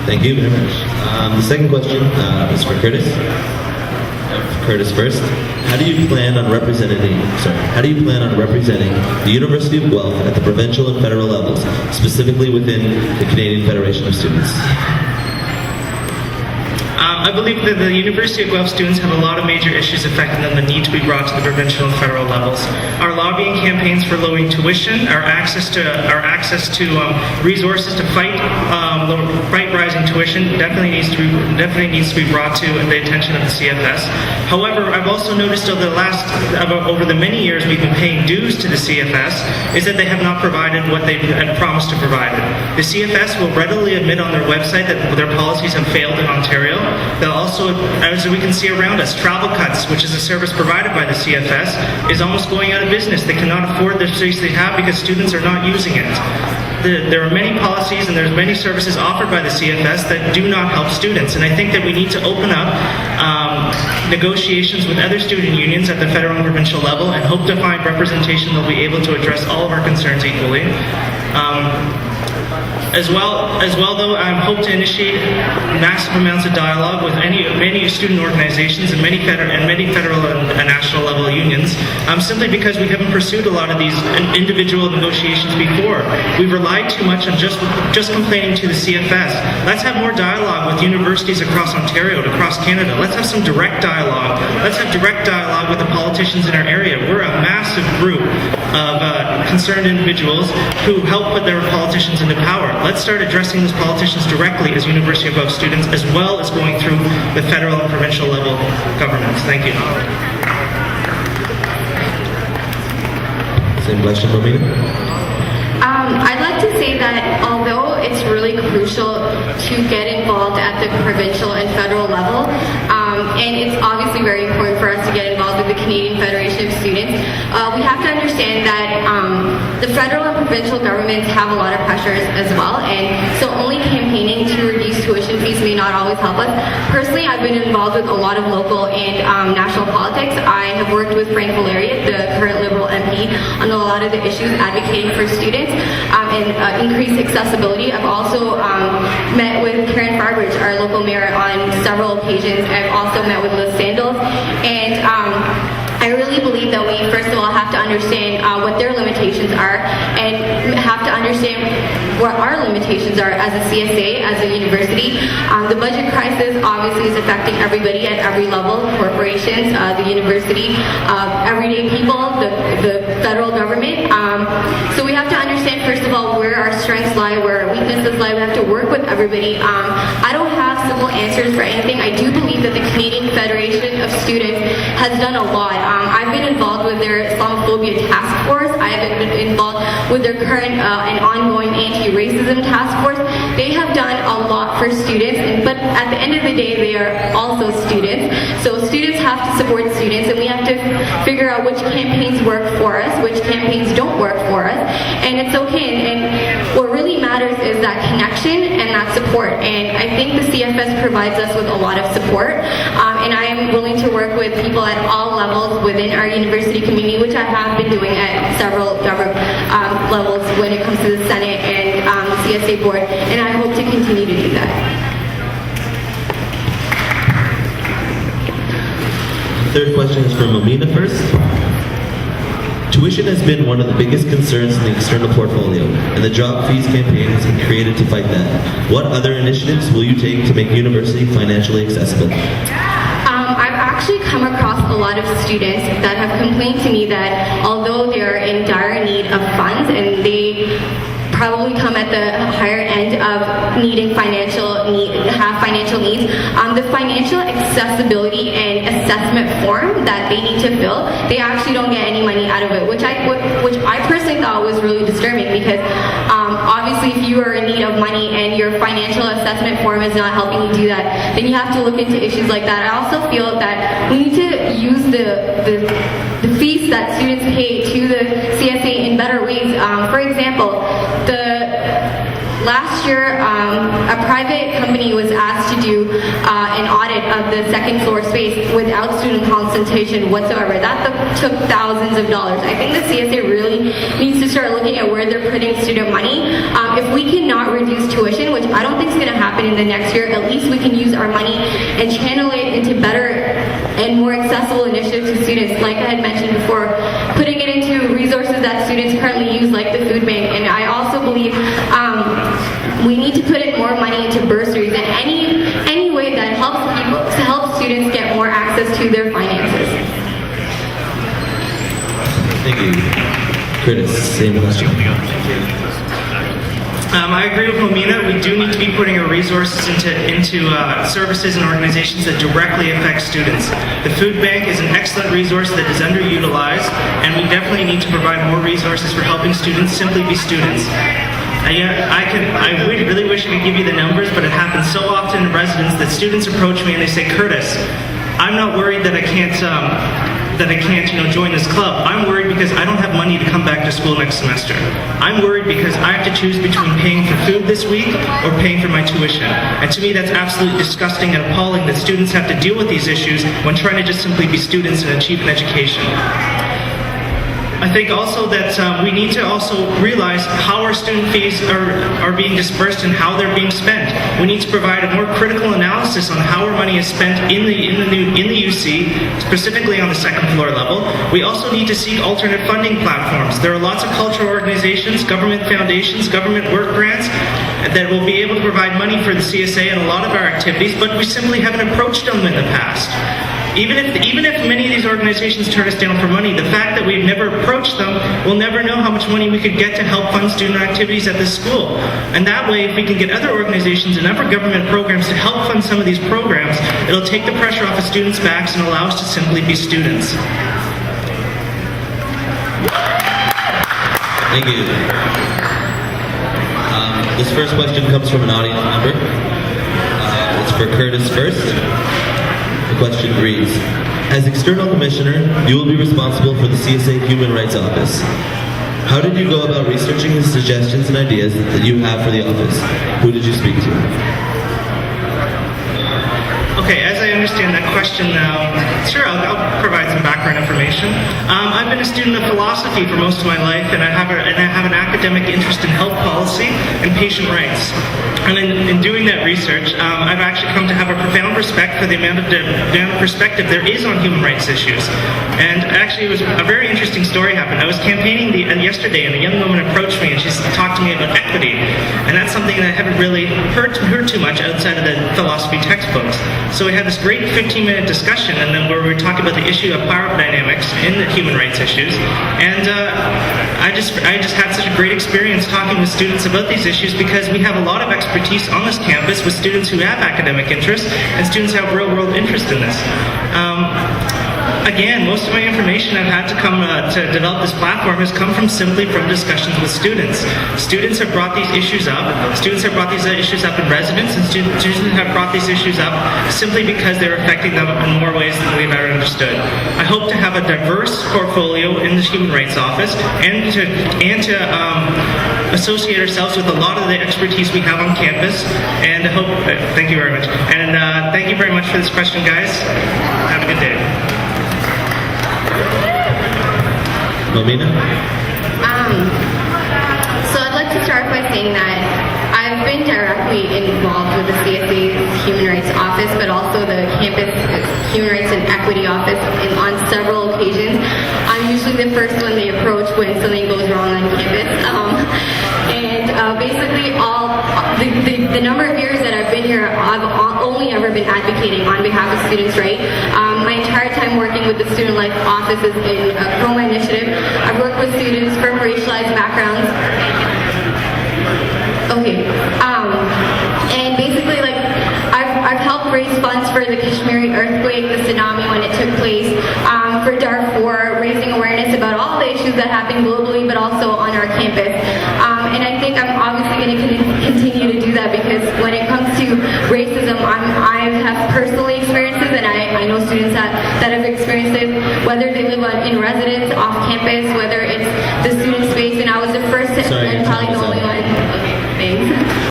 Thank you very much. The second question is for Curtis. Curtis first. How do you plan on representing the University of Guelph at the provincial and federal levels, specifically within the Canadian Federation of Students? I believe that the University of Guelph students have a lot of major issues affecting them that need to be brought to the provincial and federal levels. Our lobbying campaigns for lowering tuition, our access to resources to fight rising tuition definitely needs to be brought to the attention of the CFS. However, I've also noticed over the many years we've been paying dues to the CFS is that they have not provided what they had promised to provide. The CFS will readily admit on their website that their policies have failed in Ontario. They'll also, as we can see around us, Travel Cuts, which is a service provided by the CFS, is almost going out of business. They cannot afford the space they have because students are not using it. There are many policies and there's many services offered by the CFS that do not help students, and I think that we need to open up negotiations with other student unions at the federal and provincial level and hope to find representation that will be able to address all of our concerns equally. As well, though, I hope to initiate massive amounts of dialogue with many student organizations and many federal and national level unions, simply because we haven't pursued a lot of these individual negotiations before. We've relied too much on just complaining to the CFS. Let's have more dialogue with universities across Ontario and across Canada. Let's have some direct dialogue. Let's have direct dialogue with the politicians in our area. We're a massive group of concerned individuals who help put their politicians into power. Let's start addressing those politicians directly as University of Guelph students, as well as going through the federal and provincial level governments. Thank you. Same question, Romina? I'd like to say that although it's really crucial to get involved at the provincial and federal level, and it's obviously very important for us to get involved with the Canadian Federation of Students, we have to understand that the federal and provincial governments have a lot of pressures as well, and so only campaigning to reduce tuition fees may not always help us. Personally, I've been involved with a lot of local and national politics. I have worked with Frank Valerian, the current Liberal MP, on a lot of the issues advocating for students and increased accessibility. I've also met with Karen Farbridge, our local mayor, on several occasions. I've also met with Liz Sandals, and I really believe that we, first of all, have to understand what their limitations are and have to understand what our limitations are as a CSA, as a university. The budget crisis obviously is affecting everybody at every level, corporations, the university, everyday people, the federal government. So we have to understand, first of all, where our strengths lie, where our weaknesses lie. We have to work with everybody. I don't have simple answers for anything. I do believe that the Canadian Federation of Students has done a lot. I've been involved with their Islamophobia task force. I have been involved with their current and ongoing anti-racism task force. They have done a lot for students, but at the end of the day, they are also students. So students have to support students, and we have to figure out which campaigns work for us, which campaigns don't work for us, and it's okay. And what really matters is that connection and that support. And I think the CFS provides us with a lot of support, and I am willing to work with people at all levels within our university community, which I have been doing at several government levels when it comes to the Senate and the CSA board, and I hope to continue to do that. Third question is from Amina first. Tuition has been one of the biggest concerns in the external portfolio, and the Drop Fees campaign has been created to fight that. What other initiatives will you take to make university financially accessible? I've actually come across a lot of students that have complained to me that although they're in dire need of funds and they probably come at the higher end of needing financial needs, the financial accessibility and assessment form that they need to fill, they actually don't get any money out of it, which I personally thought was really disturbing, because obviously if you are in need of money and your financial assessment form is not helping you do that, then you have to look into issues like that. I also feel that we need to use the fees that students pay to the CSA in better ways. For example, last year, a private company was asked to do an audit of the second floor space without student consultation whatsoever. That took thousands of dollars. I think the CSA really needs to start looking at where they're putting student money. If we cannot reduce tuition, which I don't think it's going to happen in the next year. At least we can use our money and channel it into better and more accessible initiatives to students. Like I had mentioned before, putting it into resources that students currently use, like the food bank. And I also believe we need to put more money into bursaries and any way that helps people to help students get more access to their finances. Thank you. Curtis, same question. I agree with Momina. We do need to be putting our resources into services and organizations that directly affect students. The food bank is an excellent resource that is underutilized, and we definitely need to provide more resources for helping students simply be students. I really wish I could give you the numbers, but it happens so often in residence that students approach me and they say, Curtis, I'm not worried that I can't join this club. I'm worried because I don't have money to come back to school next semester. I'm worried because I have to choose between paying for food this week or paying for my tuition. And to me, that's absolutely disgusting and appalling that students have to deal with these issues when trying to just simply be students and achieve an education. I think also that we need to also realize how our student fees are being dispersed and how they're being spent. We need to provide a more critical analysis on how our money is spent in the UC, specifically on the second floor level. We also need to seek alternate funding platforms. There are lots of cultural organizations, government foundations, government work grants that will be able to provide money for the CSA and a lot of our activities, but we simply haven't approached them in the past. Even if many of these organizations turn us down for money, the fact that we've never approached them, we'll never know how much money we could get to help fund student activities at this school. And that way, if we can get other organizations and other government programs to help fund some of these programs, it'll take the pressure off of students' backs and allow us to simply be students. Thank you. This first question comes from an audience member. It's for Curtis first. The question reads, as External Commissioner, you will be responsible for the CSA Human Rights Office. How did you go about researching the suggestions and ideas that you have for the office? Who did you speak to? Okay, as I understand that question now, sure, I'll provide some background information. I've been a student of philosophy for most of my life, and I have an academic interest in health policy and patient rights. And in doing that research, I've actually come to have a profound respect for the amount of perspective there is on human rights issues. And actually, it was a very interesting story happened. I was campaigning yesterday, and a young woman approached me, and she talked to me about equity. And that's something that I haven't really heard too much outside of the philosophy textbooks. So we had this great 15-minute discussion, and then where we were talking about the issue of power dynamics in the human rights issues. And I just had such a great experience talking with students about these issues because we have a lot of expertise on this campus with students who have academic interest and students who have real-world interest in this. Again, most of my information I've had to come to develop this platform has come simply from discussions with students. Students have brought these issues up. Students have brought these issues up in residence, and students have brought these issues up simply because they're affecting them in more ways than we've ever understood. I hope to have a diverse portfolio in the Human Rights Office and to associate ourselves with a lot of the expertise we have on campus. And I hope. Thank you very much. And thank you very much for this question, guys. Have a good day. Momina? So I'd like to start by saying that I've been directly involved with the CSA's Human Rights Office, but also the campus Human Rights and Equity Office on several occasions. I'm usually the first one they approach when something goes wrong on campus. Basically, the number of years that I've been here, I've only ever been advocating on behalf of students' right. My entire time working with the Student Life offices in Chroma Initiative, I've worked with students from racialized backgrounds. Okay. And basically, I've helped raise funds for the Kashmiri earthquake, the tsunami when it took place, for Darfur, raising awareness about all the issues that happen globally, but also on our campus. And I think I'm obviously going to continue to do that because when it comes to racism, I have personally experienced it, and I know students that have experienced it, whether they live in residence, off campus, whether it's the student space, and I was the first and probably the only one. Okay, thanks.